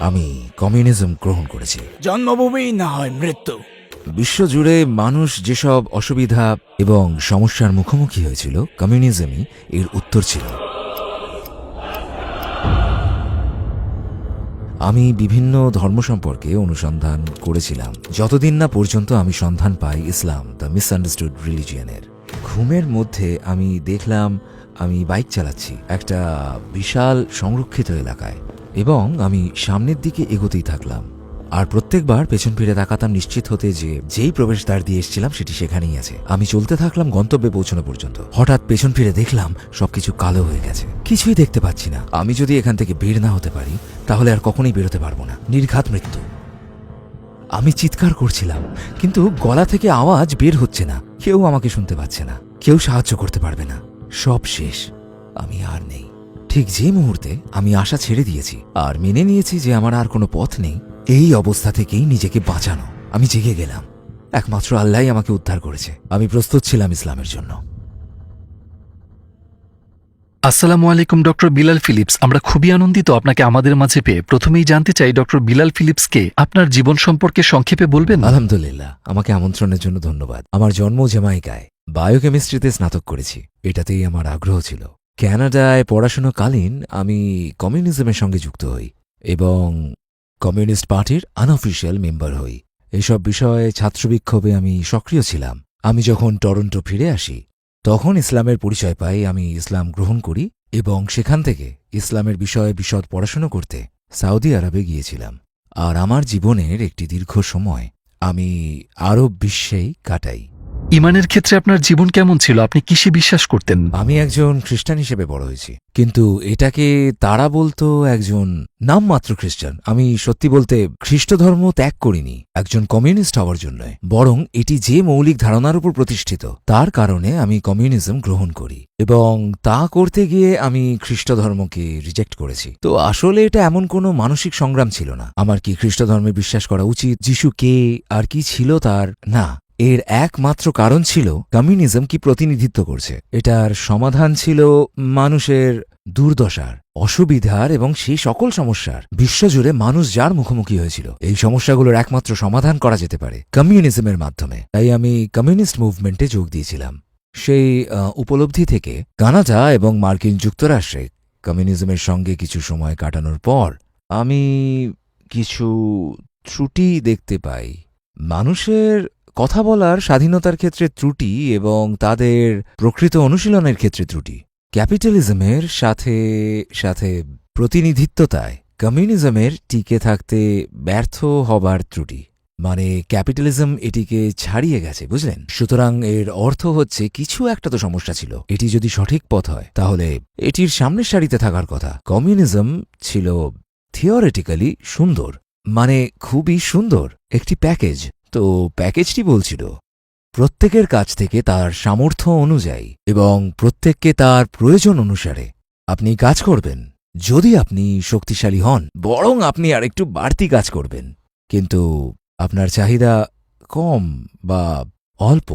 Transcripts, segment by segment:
আমি কমিউনিজম গ্রহণ করেছি। জন্মভূমি না হয় মৃত্যু। বিশ্বজুড়ে মানুষ যেসব অসুবিধা এবং সমস্যার মুখোমুখি হয়েছিল, কমিউনিজমই এর উত্তর ছিল। আমি বিভিন্ন ধর্ম সম্পর্কে অনুসন্ধান করেছিলাম যতদিন না পর্যন্ত আমি সন্ধান পাই ইসলাম, দ্য মিসআন্ডারস্টুড রিলিজিয়নের। ঘুমের মধ্যে আমি দেখলাম আমি বাইক চালাচ্ছি একটা বিশাল সংরক্ষিত এলাকায়, এবং আমি সামনের দিকে এগোতেই থাকলাম। আর প্রত্যেকবার পেছন ফিরে তাকাতাম নিশ্চিত হতে যে যেই প্রবেশদ্বার দিয়ে এসেছিলাম সেটি সেখানেই আছে। আমি চলতে থাকলাম গন্তব্যে পৌঁছানো পর্যন্ত। হঠাৎ পেছন ফিরে দেখলাম সবকিছু কালো হয়ে গেছে, কিছুই দেখতে পাচ্ছি না। আমি যদি এখান থেকে বের না হতে পারি তাহলে আর কখনোই বেরোতে পারবো না, নির্ঘাত মৃত্যু। আমি চিৎকার করছিলাম, কিন্তু গলা থেকে আওয়াজ বের হচ্ছে না। কেউ আমাকে শুনতে পাচ্ছে না, কেউ সাহায্য করতে পারবে না। সব শেষ, আমি আর নেই। ঠিক যে মুহূর্তে আমি আশা ছেড়ে দিয়েছি আর মেনে নিয়েছি যে আমার আর কোনো পথ নেই, এই অবস্থা থেকেই নিজেকে বাঁচানো আমি জেগে গেলাম। একমাত্র আল্লাহই আমাকে উদ্ধার করেছে। আমি প্রস্তুত ছিলাম ইসলামের জন্য। আসসালামু আলাইকুম ডক্টর বিলাল ফিলিপস। আমরা খুবই আনন্দিত আপনাকে আমাদের মাঝে পেয়ে। প্রথমেই জানতে চাই ডক্টর বিলাল ফিলিপসকে আপনার জীবন সম্পর্কে সংক্ষেপে বলবেন? আলহামদুলিল্লাহ, আমাকে আমন্ত্রণের জন্য ধন্যবাদ। আমার জন্ম জ্যামাইকায়, বায়োকেমিস্ট্রিতে স্নাতক করেছি, এটাতেই আমার আগ্রহ ছিল। কানাডায় পড়াশোনাকালীন আমি কমিউনিজমের সঙ্গে যুক্ত হই এবং কমিউনিস্ট পার্টির আনঅফিসিয়াল মেম্বার হই। এসব বিষয়ে ছাত্রবিক্ষোভে আমি সক্রিয় ছিলাম। আমি যখন টরন্টো ফিরে আসি তখন ইসলামের পরিচয় পাই। আমি ইসলাম গ্রহণ করি এবং সেখান থেকে ইসলামের বিষয়ে বিশদ পড়াশোনা করতে সৌদি আরবে গিয়েছিলাম। আর আমার জীবনের একটি দীর্ঘ সময় আমি আরব বিশ্বেই কাটাই। ইমানের ক্ষেত্রে আপনার জীবন কেমন ছিল? আপনি কিসে বিশ্বাস করতেন? আমি একজন খ্রিস্টান হিসেবে বড় হয়েছি, কিন্তু এটাকে তারা বলতো একজন নামমাত্র খ্রিস্টান। আমি সত্যি বলতে খ্রিস্ট ধর্ম ত্যাগ করিনি একজন কমিউনিস্ট হওয়ার জন্য, বরং এটি যে মৌলিক ধারণার উপর প্রতিষ্ঠিত তার কারণে আমি কমিউনিজম গ্রহণ করি, এবং তা করতে গিয়ে আমি খ্রিস্ট ধর্মকে রিজেক্ট করেছি। তো আসলে এটা এমন কোনো মানসিক সংগ্রাম ছিল না আমার কি খ্রিস্ট ধর্মে বিশ্বাস করা উচিত, যিশু কে আর কি ছিল তার, না। এর একমাত্র কারণ ছিল কমিউনিজম কি প্রতিনিধিত্ব করছে। এটার সমাধান ছিল মানুষের দুর্দশার, অসুবিধার এবং সেই সকল সমস্যার বিশ্বজুড়ে মানুষ যার মুখোমুখি হয়েছিল। এই সমস্যাগুলোর একমাত্র সমাধান করা যেতে পারে কমিউনিজমের মাধ্যমে। তাই আমি কমিউনিস্ট মুভমেন্টে যোগ দিয়েছিলাম। সেই উপলব্ধি থেকে কানাডা এবং মার্কিন যুক্তরাষ্ট্রে কমিউনিজমের সঙ্গে কিছু সময় কাটানোর পর আমি কিছু ত্রুটি দেখতে পাই। মানুষের কথা বলার স্বাধীনতার ক্ষেত্রে ত্রুটি এবং তাদের প্রকৃত অনুশীলনের ক্ষেত্রে ত্রুটি। ক্যাপিটালিজমের সাথে সাথে প্রতিনিধিত্বতায় কমিউনিজমের টিকে থাকতে ব্যর্থ হবার ত্রুটি। মানে ক্যাপিটালিজম এটিকে ছাড়িয়ে গেছে, বুঝলেন? সুতরাং এর অর্থ হচ্ছে কিছু একটা তো সমস্যা ছিল। এটি যদি সঠিক পথ হয় তাহলে এটির সামনের সারিতে থাকার কথা। কমিউনিজম ছিল থিওরিটিক্যালি সুন্দর, মানে খুবই সুন্দর একটি প্যাকেজ। তো প্যাকেজটি বলছিল প্রত্যেকের কাছ থেকে তার সামর্থ্য অনুযায়ী এবং প্রত্যেককে তার প্রয়োজন অনুসারে আপনি কাজ করবেন। যদি আপনি শক্তিশালী হন, বরং আপনি আরেকটু বাড়তি কাজ করবেন, কিন্তু আপনার চাহিদা কম বা অল্প,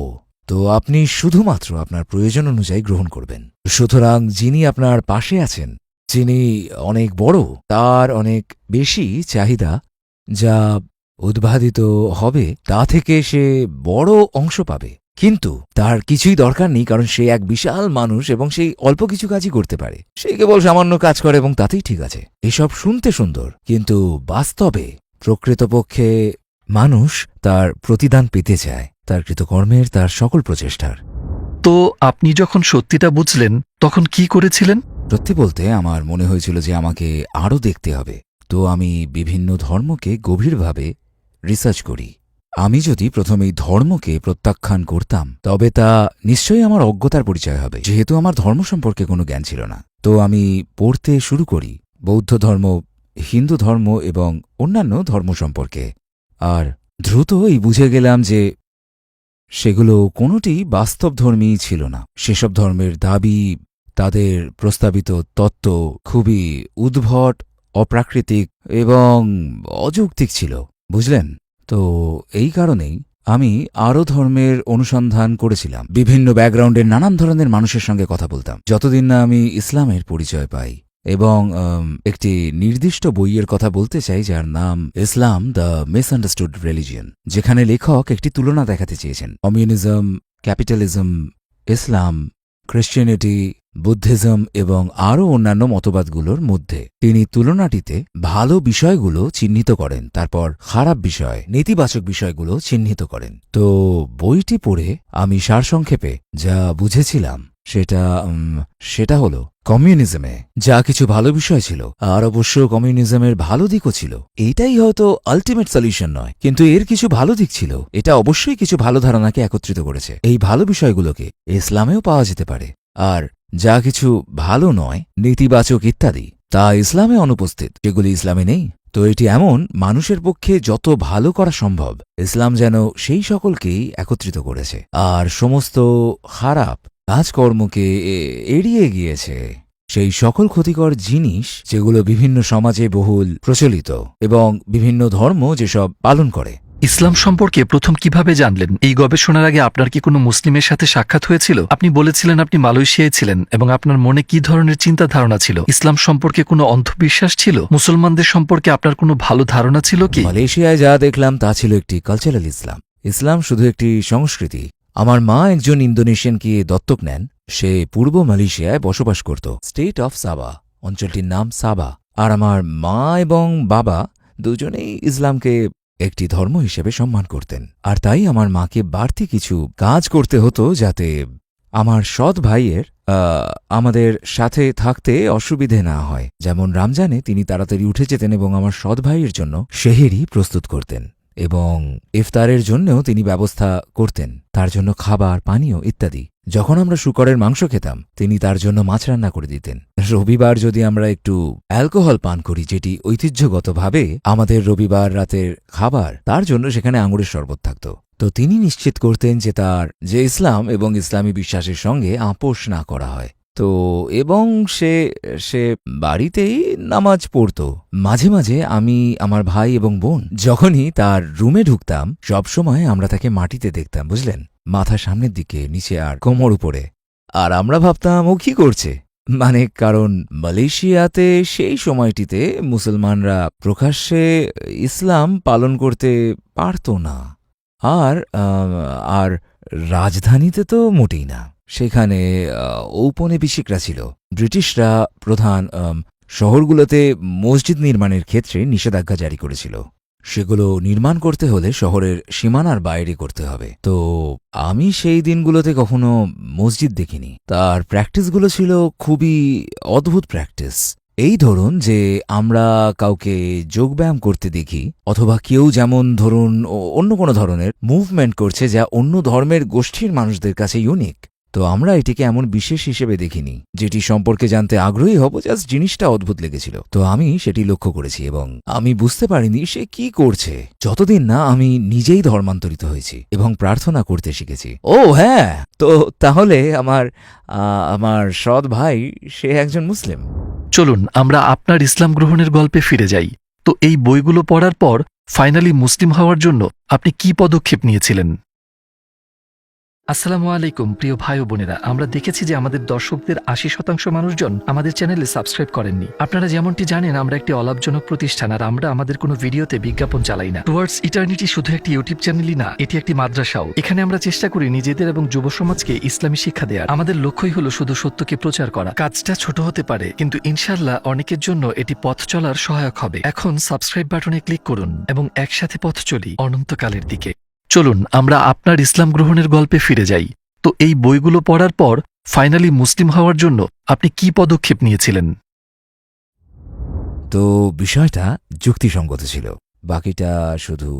তো আপনি শুধুমাত্র আপনার প্রয়োজন অনুযায়ী গ্রহণ করবেন। সুতরাং যিনি আপনার পাশে আছেন, যিনি অনেক বড়, তার অনেক বেশি চাহিদা যা উদ্ভাদিত হবে তা থেকে সে বড় অংশ পাবে, কিন্তু তার কিছুই দরকার নেই, কারণ সে এক বিশাল মানুষ এবং সেই অল্প কিছু কাজই করতে পারে। সে কেবল সামান্য কাজ করে এবং তাতেই ঠিক আছে। এসব শুনতে সুন্দর, কিন্তু বাস্তবে প্রকৃতপক্ষে মানুষ তার প্রতিদান পেতে চায়, তার কৃতকর্মের, তার সকল প্রচেষ্টার। তো আপনি যখন সত্যিটা বুঝলেন তখন কি করেছিলেন? সত্যি বলতে আমার মনে হয়েছিল যে আমাকে আরও দেখতে হবে। তো আমি বিভিন্ন ধর্মকে গভীরভাবে রিসার্চ করি। আমি যদি প্রথমেই ধর্মকে প্রত্যাখ্যান করতাম তবে তা নিশ্চয়ই আমার অজ্ঞতার পরিচয় হবে, যেহেতু আমার ধর্ম সম্পর্কে কোনো জ্ঞান ছিল না। তো আমি পড়তে শুরু করি বৌদ্ধ ধর্ম, হিন্দু ধর্ম এবং অন্যান্য ধর্ম সম্পর্কে। আর দ্রুতই বুঝে গেলাম যে সেগুলো কোনোটি বাস্তবধর্মী ছিল না। সেসব ধর্মের দাবি, তাদের প্রস্তাবিত তত্ত্ব খুবই উদ্ভট, অপ্রাকৃতিক এবং অযৌক্তিক ছিল, বুঝলেন? তো এই কারণেই আমি আরও ধর্মের অনুসন্ধান করেছিলাম। বিভিন্ন ব্যাকগ্রাউন্ডের নানান ধরনের মানুষের সঙ্গে কথা বলতাম, যতদিন না আমি ইসলামের পরিচয় পাই। এবং একটি নির্দিষ্ট বইয়ের কথা বলতে চাই যার নাম ইসলাম দ্য মিসআন্ডারস্টুড রিলিজিয়ন, যেখানে লেখক একটি তুলনা দেখাতে চেয়েছেন কমিউনিজম, ক্যাপিটালিজম, ইসলাম, ক্রিশ্চিয়ানিটি, বুদ্ধিজম এবং আরও অন্যান্য মতবাদগুলোর মধ্যে। তিনি তুলনাটিতে ভালো বিষয়গুলো চিহ্নিত করেন, তারপর খারাপ বিষয়, নেতিবাচক বিষয়গুলো চিহ্নিত করেন। তো বইটি পড়ে আমি সারসংক্ষেপে যা বুঝেছিলাম সেটা হলো কমিউনিজমে যা কিছু ভালো বিষয় ছিল, আর অবশ্য কমিউনিজমের ভালো দিকও ছিল। এইটাই হয়তো আলটিমেট সলিউশন নয়, কিন্তু এর কিছু ভালো দিক ছিল। এটা অবশ্যই কিছু ভালো ধারণাকে একত্রিত করেছে। এই ভালো বিষয়গুলোকে ইসলামেও পাওয়া যেতে পারে, আর যা কিছু ভালো নয়, নেতিবাচক ইত্যাদি, তা ইসলামে অনুপস্থিত, যেগুলি ইসলামে নেই। তো এটি এমন মানুষের পক্ষে যত ভালো করা সম্ভব ইসলাম যেন সেই সকলকেই একত্রিত করেছে, আর সমস্ত খারাপ কাজকর্মকে এড়িয়ে গিয়েছে। সেই সকল ক্ষতিকর জিনিস যেগুলো বিভিন্ন সমাজে বহুল প্রচলিত এবং বিভিন্ন ধর্ম যেসব পালন করে। ইসলাম সম্পর্কে প্রথম কিভাবে জানলেন? এই গবেষণার আগে আপনার কি কোনো মুসলিমের সাথে সাক্ষাৎ হয়েছিল? আপনি বলেছিলেন আপনি মালয়েশিয়ায় ছিলেন, এবং আপনার মনে কি ধরনের চিন্তা ধারণা ছিল? ইসলাম সম্পর্কে কোনো অন্ধবিশ্বাস ছিল? মুসলমানদের সম্পর্কে আপনার কোনো ভালো ধারণা ছিল কি? মালয়েশিয়ায় যা দেখলাম তা ছিল একটি কালচারাল ইসলাম। ইসলাম শুধু একটি সংস্কৃতি। আমার মা একজন ইন্দোনেশিয়ানকে দত্তক নেন। সে পূর্ব মালয়েশিয়ায় বসবাস করত, স্টেট অফ সাবা, অঞ্চলটির নাম সাবা। আর আমার মা এবং বাবা দুজনেই ইসলামকে একটি ধর্ম হিসেবে সম্মান করতেন, আর তাই আমার মাকে বাড়তি কিছু কাজ করতে হতো যাতে আমার সৎ ভাইয়ের আমাদের সাথে থাকতে অসুবিধে না হয়। যেমন রমজানে তিনি তাড়াতাড়ি উঠে যেতেন এবং আমার সৎ ভাইয়ের জন্য সেহেরি প্রস্তুত করতেন, এবং ইফতারের জন্যও তিনি ব্যবস্থা করতেন, তার জন্য খাবার, পানীয় ইত্যাদি। যখন আমরা শূকরের মাংস খেতাম তিনি তার জন্য মাছ রান্না করে দিতেন। রবিবার যদি আমরা একটু অ্যালকোহল পান করি, যেটি ঐতিহ্যগতভাবে আমাদের রবিবার রাতের খাবার, তার জন্য সেখানে আঙুরের শরবত থাকত। তো তিনি নিশ্চিত করতেন যে ইসলাম এবং ইসলামী বিশ্বাসের সঙ্গে আপোষ না করা হয়। তো এবং সে বাড়িতেই নামাজ পড়ত। মাঝে মাঝে আমি, আমার ভাই এবং বোন যখনই তার রুমে ঢুকতাম, সবসময় আমরা তাকে মাটিতে দেখতাম, বুঝলেন, মাথা সামনের দিকে, নিচে আর কোমর উপরে। আর আমরা ভাবতাম ও কি করছে, কারণ মালয়েশিয়াতে সেই সময়টিতে মুসলমানরা প্রকাশ্যে ইসলাম পালন করতে পারত না, আর রাজধানীতে তো মোটেই না। সেখানে ঔপনিবেশিকরা ছিল। ব্রিটিশরা প্রধান শহরগুলোতে মসজিদ নির্মাণের ক্ষেত্রে নিষেধাজ্ঞা জারি করেছিল। সেগুলো নির্মাণ করতে হলে শহরের সীমানার বাইরে করতে হবে। তো আমি সেই দিনগুলোতে কখনো মসজিদ দেখিনি। তার প্র্যাকটিসগুলো ছিল খুবই অদ্ভুত প্র্যাকটিস। এই ধরুন যে আমরা কাউকে যোগব্যায়াম করতে দেখি, অথবা কেউ যেমন ধরুন অন্য কোনো ধরনের মুভমেন্ট করছে যা অন্য ধর্মের গোষ্ঠীর মানুষদের কাছে ইউনিক। তো আমরা এটিকে এমন বিশেষ হিসেবে দেখিনি, যেটি সম্পর্কে জানতে আগ্রহী হব, জাস্ট জিনিসটা অদ্ভুত লেগেছিল। তো আমি সেটি লক্ষ্য করেছি এবং আমি বুঝতে পারিনি সে কি করছে, যতদিন না আমি নিজেই ধর্মান্তরিত হয়েছি এবং প্রার্থনা করতে শিখেছি। ও হ্যাঁ, তো তাহলে আমার সৎ ভাই সে একজন মুসলিম। চলুন আমরা আপনার ইসলাম গ্রহণের গল্পে ফিরে যাই। তো এই বইগুলো পড়ার পর ফাইনালি মুসলিম হওয়ার জন্য আপনি কি পদক্ষেপ নিয়েছিলেন? আসসালামু আলাইকুম প্রিয় ভাই ও বোনেরা, আমরা দেখেছি যে আমাদের দর্শকদের ৮০% মানুষজন আমাদের চ্যানেলে সাবস্ক্রাইব করেননি। আপনারা যেমনটি জানেন আমরা একটি অলাভজনক প্রতিষ্ঠান, আর আমরা আমাদের কোনো ভিডিওতে বিজ্ঞাপন চালাই না। টুয়ার্ডস ইটার্নিটি শুধু একটি ইউটিউব চ্যানেলই না, এটি একটি মাদ্রাসাও। এখানে আমরা চেষ্টা করি নিজেদের এবং যুব সমাজকে ইসলামী শিক্ষা দেওয়ার। আমাদের লক্ষ্যই হলো শুধু সত্যকে প্রচার করা। কাজটা ছোট হতে পারে, কিন্তু ইনশাআল্লাহ অনেকের জন্য এটি পথ চলার সহায়ক হবে। এখন সাবস্ক্রাইব বাটনে ক্লিক করুন এবং একসাথে পথ চলি অনন্তকালের দিকে। চলুন আমরা আপনার ইসলাম গ্রহণের গল্পে ফিরে যাই। তো এই বইগুলো পড়ার পর ফাইনালি মুসলিম হওয়ার জন্য আপনি কি পদক্ষেপ নিয়েছিলেন? তো বিষয়টা যুক্তিসঙ্গত ছিল, বাকিটা শুধু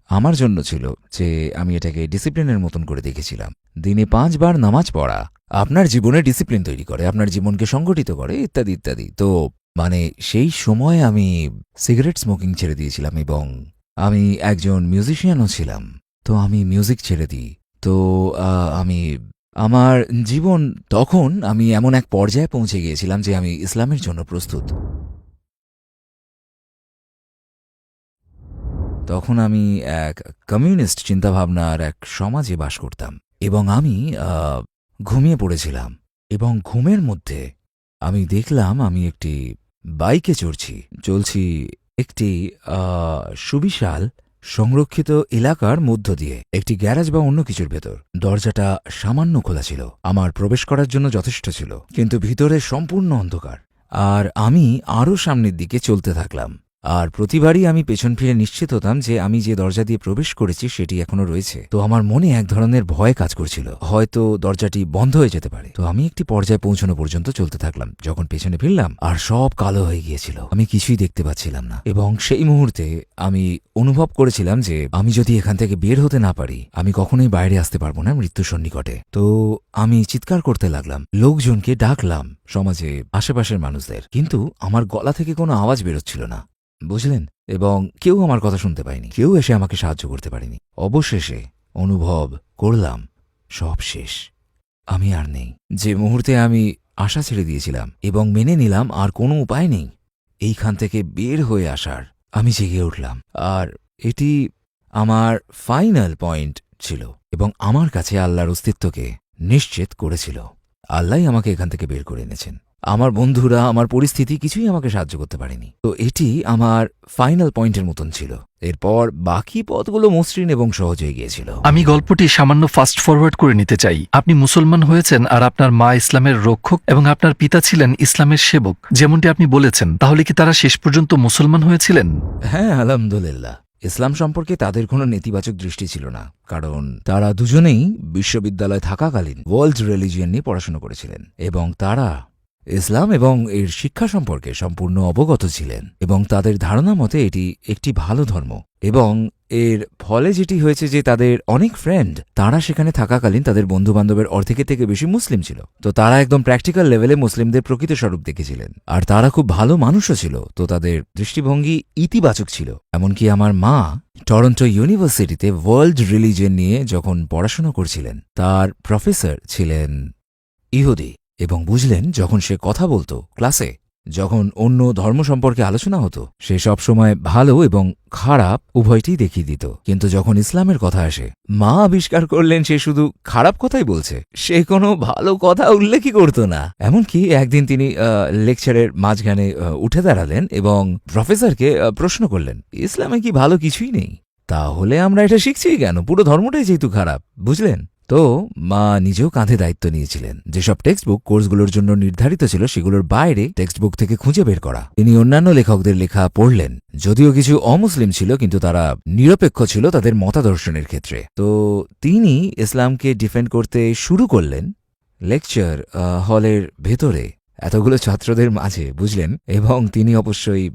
আমার জন্য ছিল যে আমি এটাকে ডিসিপ্লিনের মতন করে দেখেছিলাম। দিনে 5 বার নামাজ পড়া আপনার জীবনে ডিসিপ্লিন তৈরি করে, আপনার জীবনকে সংগঠিত করে, ইত্যাদি ইত্যাদি। তো সেই সময় আমি সিগারেট স্মোকিং ছেড়ে দিয়েছিলাম এবং আমি একজন মিউজিশিয়ানও ছিলাম। তো আমি মিউজিক ছেড়ে দিই। তো আমার জীবন, তখন আমি এমন এক পর্যায়ে পৌঁছে গিয়েছিলাম যে আমি ইসলামের জন্য প্রস্তুত। তখন আমি এক কমিউনিস্ট চিন্তাভাবনার এক সমাজে বাস করতাম এবং আমি ঘুমিয়ে পড়েছিলাম, এবং ঘুমের মধ্যে আমি দেখলাম আমি একটি বাইকে চলছি একটি সুবিশাল সংরক্ষিত এলাকার মধ্য দিয়ে একটি গ্যারাজ বা অন্য কিছুর ভেতর। দরজাটা সামান্য খোলা ছিল, আমার প্রবেশ করার জন্য যথেষ্ট ছিল, কিন্তু ভিতরে সম্পূর্ণ অন্ধকার। আর আমি আরও সামনের দিকে চলতে থাকলাম, আর প্রতিবারই আমি পেছন ফিরে নিশ্চিত হতাম যে আমি যে দরজা দিয়ে প্রবেশ করেছি সেটি এখনো রয়েছে। তো আমার মনে এক ধরনের ভয় কাজ করছিল, হয়তো দরজাটি বন্ধ হয়ে যেতে পারে। তো আমি একটি পর্যায়ে পৌঁছানো পর্যন্ত চলতে থাকলাম। যখন পেছনে ফিরলাম আর সব কালো হয়ে গিয়েছিল, আমি কিছুই দেখতে পাচ্ছিলাম না। এবং সেই মুহূর্তে আমি অনুভব করেছিলাম যে আমি যদি এখান থেকে বের হতে না পারি, আমি কখনোই বাইরে আসতে পারবো না মৃত্যুর সন্নিকটে। তো আমি চিৎকার করতে লাগলাম, লোকজনকে ডাকলাম, সমাজে আশেপাশের মানুষদের, কিন্তু আমার গলা থেকে কোনো আওয়াজ বেরোচ্ছিল না, বুঝলেন? এবং কেউ আমার কথা শুনতে পায়নি, কেউ এসে আমাকে সাহায্য করতে পারেনি। অবশেষে অনুভব করলাম সব শেষ, আমি আর নেই। যে মুহূর্তে আমি আশা ছেড়ে দিয়েছিলাম এবং মেনে নিলাম আর কোনো উপায় নেই এইখান থেকে বের হয়ে আসার, আমি জেগে উঠলাম। আর এটি আমার ফাইনাল পয়েন্ট ছিল এবং আমার কাছে আল্লাহর অস্তিত্বকে নিশ্চিত করেছিল। আল্লাহই আমাকে এখান থেকে বের করে এনেছেন। আমার বন্ধুরা, আমার পরিস্থিতি কিছুই আমাকে সাহায্য করতে পারেনি। তো এটি আমার ফাইনাল পয়েন্টের মতন ছিল। এরপর বাকি পথগুলো মসৃণ এবং সহজ হয়ে গিয়েছিল। আমি গল্পটি সামান্য ফাস্ট ফরওয়ার্ড করে নিতে চাই। আপনি মুসলমান হয়েছেন আর আপনার মা ইসলামের রক্ষক এবং আপনার পিতা ছিলেন ইসলামের সেবক, যেমনটি আপনি বলেছেন। তাহলে কি তারা শেষ পর্যন্ত মুসলমান হয়েছিলেন? হ্যাঁ, আলহামদুলিল্লাহ। ইসলাম সম্পর্কে তাদের কোনো নেতিবাচক দৃষ্টি ছিল না, কারণ তারা দুজনেই বিশ্ববিদ্যালয়ে থাকাকালীন ওয়ার্ল্ড রিলিজিয়ন নিয়ে পড়াশোনা করেছিলেন এবং তারা ইসলাম এবং এর শিক্ষা সম্পর্কে সম্পূর্ণ অবগত ছিলেন এবং তাদের ধারণা মতে এটি একটি ভালো ধর্ম। এবং এর ফলে যেটি হয়েছে যে তাদের অনেক ফ্রেন্ড, তারা সেখানে থাকাকালীন তাদের বন্ধুবান্ধবের অর্ধেকের থেকে বেশি মুসলিম ছিল। তো তারা একদম প্র্যাকটিক্যাল লেভেলে মুসলিমদের প্রকৃত স্বরূপ দেখেছিলেন, আর তারা খুব ভালো মানুষও ছিল। তো তাদের দৃষ্টিভঙ্গি ইতিবাচক ছিল। এমনকি আমার মা টরন্টো ইউনিভার্সিটিতে ওয়ার্ল্ড রিলিজিয়ন নিয়ে যখন পড়াশোনা করছিলেন, তার প্রফেসর ছিলেন ইহুদি। এবং বুঝলেন, যখন সে কথা বলতো ক্লাসে, যখন অন্য ধর্ম সম্পর্কে আলোচনা হতো, সে সবসময় ভালো এবং খারাপ উভয়টি দেখিয়ে দিত। কিন্তু যখন ইসলামের কথা আসে, মা আবিষ্কার করলেন সে শুধু খারাপ কথাই বলছে, সে কোনো ভালো কথা উল্লেখই করত না। এমনকি একদিন তিনি লেকচারের মাঝখানে উঠে দাঁড়ালেন এবং প্রফেসরকে প্রশ্ন করলেন, ইসলামে কি ভালো কিছুই নেই? তাহলে আমরা এটা শিখছি কেন? পুরো ধর্মটাই যেহেতু খারাপ, বুঝলেন? তো মা নিজেও কাঁধে দায়িত্ব নিয়েছিলেন। যেসব টেক্সট বুক কোর্সগুলোর জন্য নির্ধারিত ছিল সেগুলোর বাইরে টেক্সট বুক থেকে খুঁজে বের করা। তিনি অন্যান্য লেখকদের লেখা পড়লেন, যদিও কিছু অমুসলিম ছিল, কিন্তু তারা নিরপেক্ষ ছিল তাদের মতাদর্শনের ক্ষেত্রে। তো তিনি ইসলামকে ডিফেন্ড করতে শুরু করলেন লেকচার হলের ভেতরে এতগুলো ছাত্রদের মাঝে, বুঝলেন? এবং তিনি অবশ্যই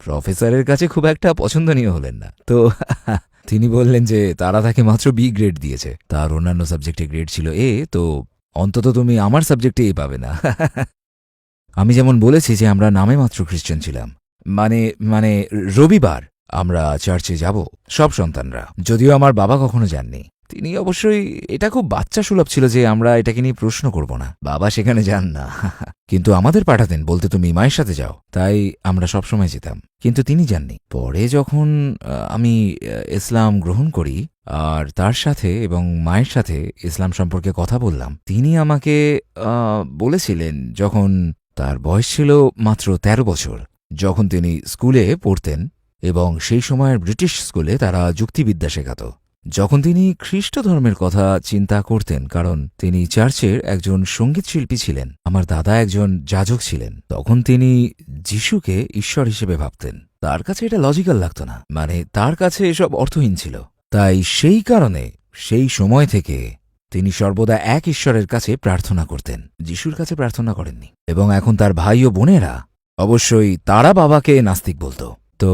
প্রফেসরের কাছে খুব একটা পছন্দনীয় হলেন না। তো তিনি বললেন যে তারা তাকে মাত্র বি গ্রেড দিয়েছে, তার অন্যান্য সাবজেক্টে গ্রেড ছিল এ, তো অন্তত তুমি আমার সাবজেক্টে এ পাবে না। আমি যেমন বলেছি যে আমরা নামে মাত্র খ্রিস্টান ছিলাম, মানে রবিবার আমরা চার্চে যাব সব সন্তানরা, যদিও আমার বাবা কখনো যাননি। তিনি অবশ্যই এটা খুব বাচ্চা সুলভ ছিল যে আমরা এটাকে নিয়ে প্রশ্ন করব না, বাবা সেখানে যান না। কিন্তু আমাদের পাঠাতেন, বলতে তুমি মায়ের সাথে যাও, তাই আমরা সবসময় যেতাম। কিন্তু তিনি যাননি। পরে যখন আমি ইসলাম গ্রহণ করি আর তার সাথে এবং মায়ের সাথে ইসলাম সম্পর্কে কথা বললাম, তিনি আমাকে বলেছিলেন, যখন তার বয়স ছিল মাত্র ১৩ বছর, যখন তিনি স্কুলে পড়তেন এবং সেই সময়ের ব্রিটিশ স্কুলে তারা যুক্তিবিদ্যা শেখাত, যখন তিনি খ্রিস্ট ধর্মের কথা চিন্তা করতেন, কারণ তিনি চার্চের একজন সঙ্গীত শিল্পী ছিলেন, আমার দাদা একজন যাজক ছিলেন, তখন তিনি যিশুকে ঈশ্বর হিসেবে ভাবতেন। তার কাছে এটা লজিক্যাল লাগতো না, মানে তার কাছে এসব অর্থহীন ছিল। তাই সেই কারণে সেই সময় থেকে তিনি সর্বদা এক ঈশ্বরের কাছে প্রার্থনা করতেন, যিশুর কাছে প্রার্থনা করেননি। এবং এখন তার ভাই ও বোনেরা অবশ্যই তারা বাবাকে নাস্তিক বলতো। তো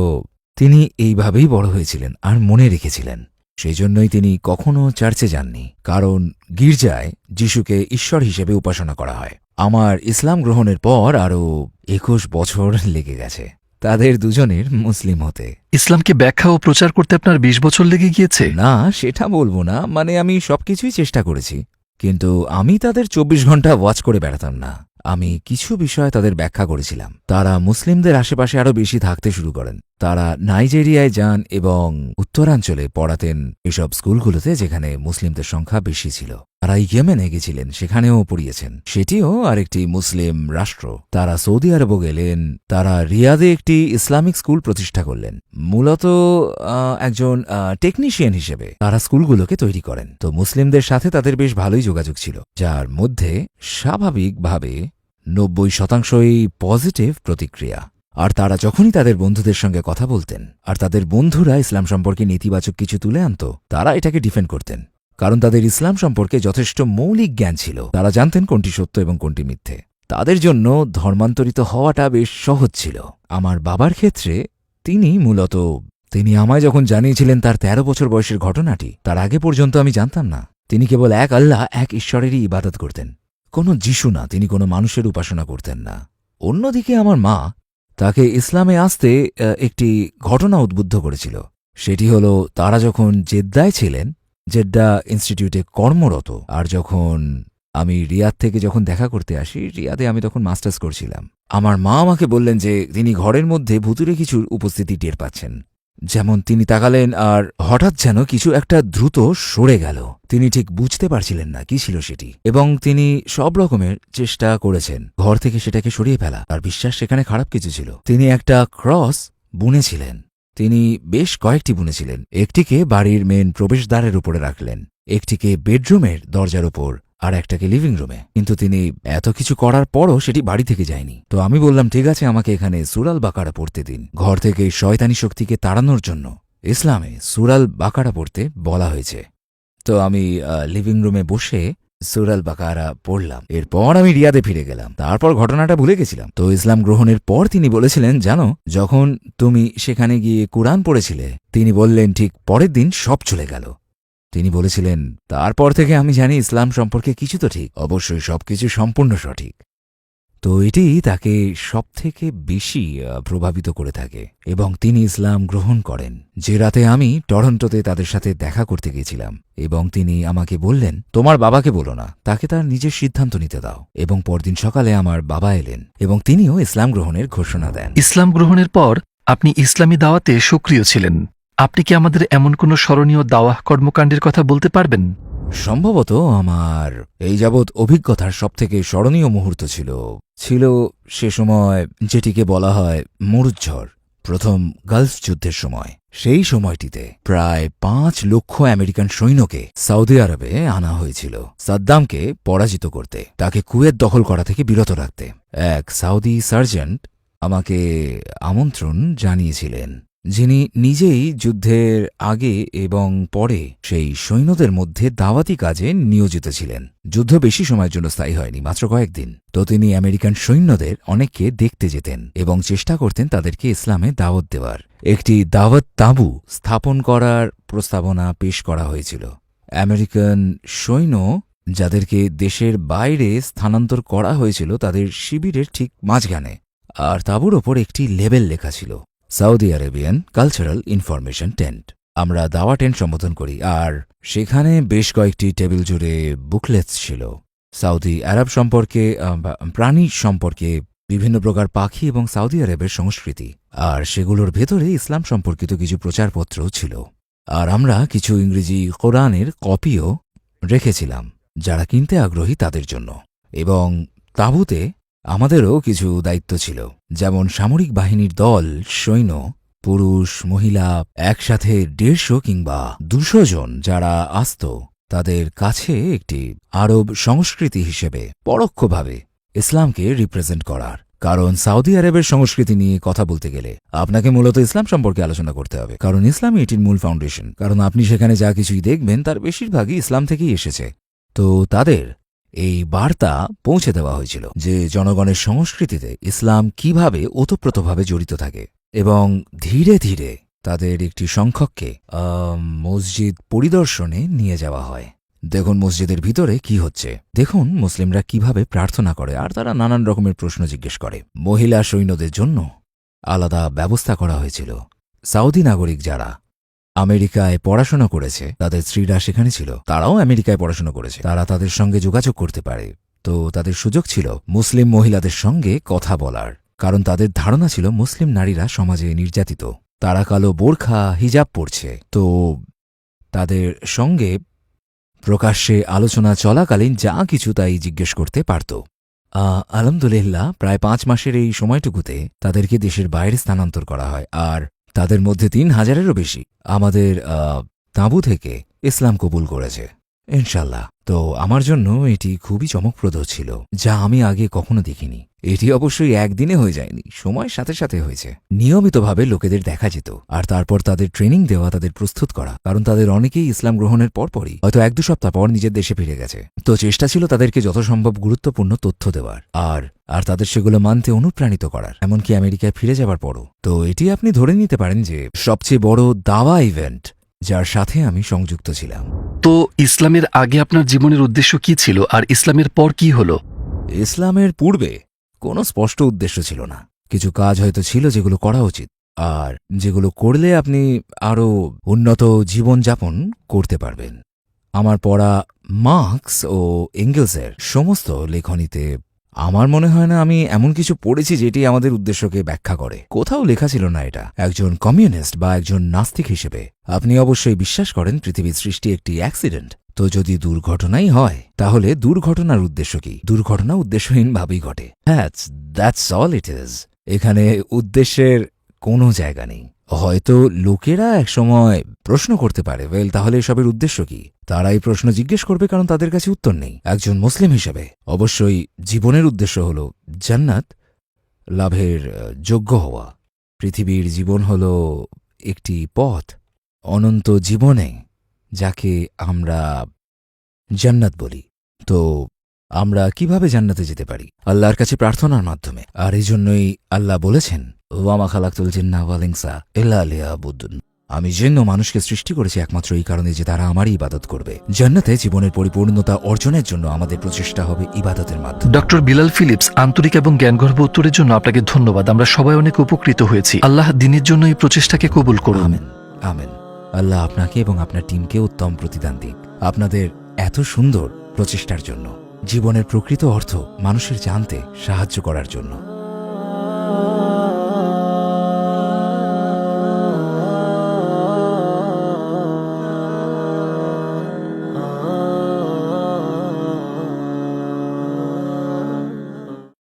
তিনি এইভাবেই বড় হয়েছিলেন আর মনে রেখেছিলেন। সেই জন্যই তিনি কখনো চার্চে যাননি, কারণ গির্জায় যিশুকে ঈশ্বর হিসেবে উপাসনা করা হয়। আমার ইসলাম গ্রহণের পর আরও ২১ বছর লেগে গেছে তাদের দুজনের মুসলিম হতে। ইসলামকে ব্যাখ্যা ও প্রচার করতে আপনার ২০ বছর লেগে গিয়েছে? না, সেটা বলবো না, মানে আমি সবকিছুই চেষ্টা করেছি, কিন্তু আমি তাদের ২৪ ঘন্টা ওয়াচ করে বেড়াতাম না। আমি কিছু বিষয় তাদের ব্যাখ্যা করেছিলাম। তারা মুসলিমদের আশেপাশে আরও বেশি থাকতে শুরু করেন, তারা নাইজেরিয়ায় যান এবং উত্তরাঞ্চলে পড়াতেন এসব স্কুলগুলোতে যেখানে মুসলিমদের সংখ্যা বেশি ছিল। তারা ইয়েমেনে গেছিলেন, সেখানেও পড়িয়েছেন, সেটিও আরেকটি মুসলিম রাষ্ট্র। তারা সৌদি আরবও গেলেন, তারা রিয়াদে একটি ইসলামিক স্কুল প্রতিষ্ঠা করলেন, মূলত একজন টেকনিশিয়ান হিসেবে তারা স্কুলগুলোকে তৈরি করেন। তো মুসলিমদের সাথে তাদের বেশ ভালোই যোগাযোগ ছিল, যার মধ্যে স্বাভাবিকভাবে 90%ই পজিটিভ প্রতিক্রিয়া। আর তারা যখনই তাদের বন্ধুদের সঙ্গে কথা বলতেন আর তাদের বন্ধুরা ইসলাম সম্পর্কে নেতিবাচক কিছু তুলে আনত, তারা এটাকে ডিফেন্ড করতেন, কারণ তাদের ইসলাম সম্পর্কে যথেষ্ট মৌলিক জ্ঞান ছিল। তারা জানতেন কোনটি সত্য এবং কোনটি মিথ্যে। তাদের জন্য ধর্মান্তরিত হওয়াটা বেশ সহজ ছিল। আমার বাবার ক্ষেত্রে তিনি আমায় যখন জানিয়েছিলেন তার 13 বছর বয়সের ঘটনাটি, তার আগে পর্যন্ত আমি জানতাম না। তিনি কেবল এক আল্লাহ, এক ঈশ্বরেরই ইবাদত করতেন, কোনো যিশু না, তিনি কোনো মানুষের উপাসনা করতেন না। অন্যদিকে আমার মা, তাকে ইসলামে আসতে একটি ঘটনা উদ্বুদ্ধ করেছিল। সেটি হল, তারা যখন জেদ্দায় ছিলেন, জেদ্দা ইনস্টিটিউটে কর্মরত, আর যখন আমি রিয়াদ থেকে যখন দেখা করতে আসি, রিয়াদে আমি তখন মাস্টার্স করছিলাম, আমার মা আমাকে বললেন যে তিনি ঘরের মধ্যে ভুতুরে কিছুর উপস্থিতি টের পাচ্ছেন। যেমন তিনি তাকালেন আর হঠাৎ যেন কিছু একটা দ্রুত সরে গেল। তিনি ঠিক বুঝতে পারছিলেন না কি ছিল সেটি, এবং তিনি সব রকমের চেষ্টা করেছেন ঘর থেকে সেটাকে সরিয়ে ফেলা। তার বিশ্বাস সেখানে খারাপ কিছু ছিল। তিনি একটা ক্রস বুনেছিলেন, তিনি বেশ কয়েকটি বুনেছিলেন। একটিকে বাড়ির মেন প্রবেশদ্বারের উপরে রাখলেন, একটিকে বেডরুমের দরজার উপর, আর একটাকে লিভিং রুমে। কিন্তু তিনি এত কিছু করার পরও সেটি বাড়ি থেকে যায়নি। তো আমি বললাম, ঠিক আছে, আমাকে এখানে সূরাল বাকারা পড়তে দিন। ঘর থেকে শয়তানি শক্তিকে তাড়ানোর জন্য ইসলামে সূরাল বাকারা পড়তে বলা হয়েছে। তো আমি লিভিং রুমে বসে সূরাল বাকারা পড়লাম। এরপর আমি রিয়াদে ফিরে গেলাম। তারপর ঘটনাটা ভুলে গেছিলাম। তো ইসলাম গ্রহণের পর তিনি বলেছিলেন, জানো, যখন তুমি সেখানে গিয়ে কুরআন পড়েছিলে, তিনি বললেন ঠিক পরের দিন সব চলে গেল। তিনি বলেছিলেন, তারপর থেকে আমি জানি ইসলাম সম্পর্কে কিছু তো ঠিক, অবশ্যই সবকিছু সম্পূর্ণ সঠিক। তো এটি তাকে সবথেকে বেশি প্রভাবিত করে থাকে, এবং তিনি ইসলাম গ্রহণ করেন। যে রাতে আমি টরন্টোতে তাদের সাথে দেখা করতে গেছিলাম, এবং তিনি আমাকে বললেন, তোমার বাবাকে বলো না, তাকে তার নিজের সিদ্ধান্ত নিতে দাও। এবং পরদিন সকালে আমার বাবা এলেন এবং তিনিও ইসলাম গ্রহণের ঘোষণা দেন। ইসলাম গ্রহণের পর আপনি ইসলামী দাওয়াতে সক্রিয় ছিলেন। আপনি কি আমাদের এমন কোনো স্মরণীয় দাওয়াহ কর্মকাণ্ডের কথা বলতে পারবেন? সম্ভবত আমার এই যাবৎ অভিজ্ঞতার সবথেকে স্মরণীয় মুহূর্ত ছিল সে সময় যেটিকে বলা হয় মরুজ্ঝড়, প্রথম গালফ যুদ্ধের সময়। সেই সময়টিতে প্রায় 5 লক্ষ আমেরিকান সৈন্যকে সৌদি আরবে আনা হয়েছিল সাদ্দামকে পরাজিত করতে, তাকে কুয়েত দখল করা থেকে বিরত রাখতে। এক সাউদি সার্জেন্ট আমাকে আমন্ত্রণ জানিয়েছিলেন, যিনি নিজেই যুদ্ধের আগে এবং পরে সেই সৈন্যদের মধ্যে দাওয়াতি কাজে নিয়োজিত ছিলেন। যুদ্ধ বেশি সময়ের জন্য স্থায়ী হয়নি, মাত্র কয়েকদিন। তো তিনি আমেরিকান সৈন্যদের অনেককে দেখতে যেতেন এবং চেষ্টা করতেন তাদেরকে ইসলামে দাওয়াত দেওয়ার। একটি দাওয়াত তাঁবু স্থাপন করার প্রস্তাবনা পেশ করা হয়েছিল। আমেরিকান সৈন্য যাদেরকে দেশের বাইরে স্থানান্তর করা হয়েছিল, তাদের শিবিরের ঠিক মাঝখানে, আর তাঁবুর ওপর একটি লেবেল লেখা ছিল, Saudi Arabian cultural information tent. আমরা দাওয়া টেন্ট সম্বোধন করি, আর সেখানে বেশ কয়েকটি টেবিল জুড়ে বুকলেটস ছিল সৌদি আরব সম্পর্কে, প্রাণী সম্পর্কে, বিভিন্ন প্রকার পাখি এবং সৌদি আরবের সংস্কৃতি, আর সেগুলোর ভেতরে ইসলাম সম্পর্কিত কিছু প্রচারপত্রও ছিল। আর আমরা কিছু ইংরেজি কোরআনের কপিও রেখেছিলাম যারা কিনতে আগ্রহী তাদের জন্য। এবং তাঁবুতে আমাদেরও কিছু দায়িত্ব ছিল, যেমন সামরিক বাহিনীর দল, সৈন্য, পুরুষ মহিলা একসাথে 150 কিংবা 200 জন যারা আসত, তাদের কাছে একটি আরব সংস্কৃতি হিসেবে পরোক্ষভাবে ইসলামকে রিপ্রেজেন্ট করার। কারণ সৌদি আরবের সংস্কৃতি নিয়ে কথা বলতে গেলে আপনাকে মূলত ইসলাম সম্পর্কে আলোচনা করতে হবে, কারণ ইসলামই এটির মূল ফাউন্ডেশন। কারণ আপনি সেখানে যা কিছুই দেখবেন তার বেশিরভাগই ইসলাম থেকেই এসেছে। তো তাদের এই বার্তা পৌঁছে দেওয়া হয়েছিল যে জনগণের সংস্কৃতিতে ইসলাম কিভাবে ওতপ্রোতভাবে জড়িত থাকে, এবং ধীরে ধীরে তাদের একটি সংখ্যককে মসজিদ পরিদর্শনে নিয়ে যাওয়া হয়। দেখুন মসজিদের ভিতরে কি হচ্ছে, দেখুন মুসলিমরা কিভাবে প্রার্থনা করে, আর তারা নানান রকমের প্রশ্ন জিজ্ঞেস করে। মহিলা সৈন্যদের জন্য আলাদা ব্যবস্থা করা হয়েছিল। সৌদি নাগরিক যারা আমেরিকায় পড়াশোনা করেছে, তাদের স্ত্রীরা সেখানে ছিল, তারাও আমেরিকায় পড়াশোনা করেছে, তারা তাদের সঙ্গে যোগাযোগ করতে পারে। তো তাদের সুযোগ ছিল মুসলিম মহিলাদের সঙ্গে কথা বলার, কারণ তাদের ধারণা ছিল মুসলিম নারীরা সমাজে নির্যাতিত। তারা কালো বোরখা হিজাব পরছে, তো তাদের সঙ্গে প্রকাশ্যে আলোচনা চলাকালীন যা কিছু তাই জিজ্ঞেস করতে পারত। আলহামদুলিল্লাহ, প্রায় 5 মাসের এই সময়টুকুতে তাদেরকে দেশের বাইরে স্থানান্তর করা হয়, আর তাদের মধ্যে 3000-এরও বেশি আমাদের তাঁবু থেকে ইসলাম কবুল করেছে ইনশাল্লাহ। তো আমার জন্য এটি খুবই চমকপ্রদ ছিল, যা আমি আগে কখনো দেখিনি। এটি অবশ্যই একদিনে হয়ে যায়নি, সময়ের সাথে সাথে হয়েছে। নিয়মিতভাবে লোকেদের দেখা যেত, আর তারপর তাদের ট্রেনিং দেওয়া, তাদের প্রস্তুত করা, কারণ তাদের অনেকেই ইসলাম গ্রহণের পরপরই হয়তো 1-2 সপ্তাহ পর নিজের দেশে ফিরে গেছে। তো চেষ্টা ছিল তাদেরকে যত সম্ভব গুরুত্বপূর্ণ তথ্য দেওয়ার আর তাদের সেগুলো মানতে অনুপ্রাণিত করার, এমনকি আমেরিকায় ফিরে যাবার পরও। তো এটি আপনি ধরে নিতে পারেন যে সবচেয়ে বড় দাওয়া ইভেন্ট যার সাথে আমি সংযুক্ত ছিলাম। তো ইসলামের আগে আপনার জীবনের উদ্দেশ্য কি ছিল, আর ইসলামের পর কি হলো? ইসলামের পূর্বে কোনো স্পষ্ট উদ্দেশ্য ছিল না। কিছু কাজ হয়তো ছিল যেগুলো করা উচিত, আর যেগুলো করলে আপনি আরও উন্নত জীবনযাপন করতে পারবেন। আমার পড়া মার্কস ও এঙ্গেলসের সমস্ত লেখনীতে আমার মনে হয় না আমি এমন কিছু পড়েছি যেটি আমাদের উদ্দেশ্যকে ব্যাখ্যা করে। কোথাও লেখা ছিল না এটা। একজন কমিউনিস্ট বা একজন নাস্তিক হিসেবে আপনি অবশ্যই বিশ্বাস করেন পৃথিবীর সৃষ্টি একটি অ্যাক্সিডেন্ট। তো যদি দুর্ঘটনাই হয়, তাহলে দুর্ঘটনার উদ্দেশ্য কি? দুর্ঘটনা উদ্দেশ্যহীনভাবেই ঘটে। That's all it is. এখানে উদ্দেশ্যের কোনো জায়গা নেই। হয়তো লোকেরা একসময় প্রশ্ন করতে পারে, ওয়েল, তাহলে এসবের উদ্দেশ্য কি? তারা এই প্রশ্ন জিজ্ঞেস করবে কারণ তাদের কাছে উত্তর নেই। একজন মুসলিম হিসেবে অবশ্যই জীবনের উদ্দেশ্য হল জান্নাত লাভের যোগ্য হওয়া। পৃথিবীর জীবন হল একটি পথ অনন্ত জীবনে, যাকে আমরা জান্নাত বলি। তো আমরা কিভাবে জান্নাতে যেতে পারি? আল্লাহর কাছে প্রার্থনার মাধ্যমে। আর এই জন্যই আল্লাহ বলেছেন, ওয়ামা খালাকতুল জিন্না ওয়াল ইনসা ইল্লা লিয়াবুদুন। আমি জিন ও মানুষকে সৃষ্টি করেছি একমাত্র এই কারণে যে তারা আমারই ইবাদত করবে। জান্নাতে জীবনের পরিপূর্ণতা অর্জনের জন্য আমাদের প্রচেষ্টা হবে ইবাদতের মাধ্যমে। ডক্টর বিলাল ফিলিপস, আন্তরিক এবং জ্ঞানগর্ভ উত্তরের জন্য আপনাকে ধন্যবাদ। আমরা সবাই অনেক উপকৃত হয়েছি। আল্লাহ দ্বীনের জন্য এই প্রচেষ্টাকে কবুল করুন। Amen, amen. আল্লাহ আপনাকে এবং আপনার টিমকে উত্তম প্রতিদান দিক আপনাদের এত সুন্দর প্রচেষ্টার জন্য, জীবনের প্রকৃত অর্থ মানুষের জানতে সাহায্য করার জন্য।